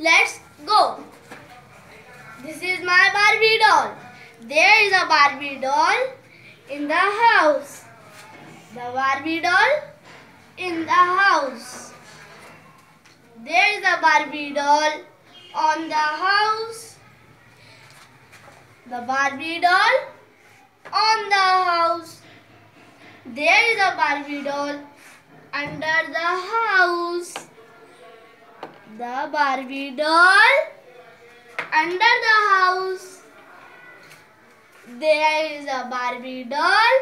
Let's go. This is my Barbie doll. There is a Barbie doll in the house. The Barbie doll in the house. There is a Barbie doll on the house. The Barbie doll on the house. There is a Barbie doll under the house. The Barbie doll under the house. There is a Barbie doll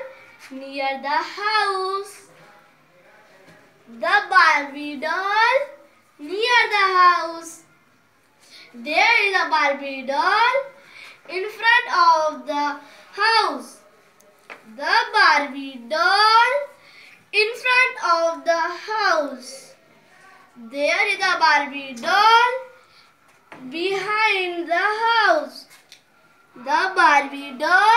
near the house. The Barbie doll near the house. There is a Barbie doll in front of the house. The Barbie doll in front of the house. There is a Barbie doll behind the house. The Barbie doll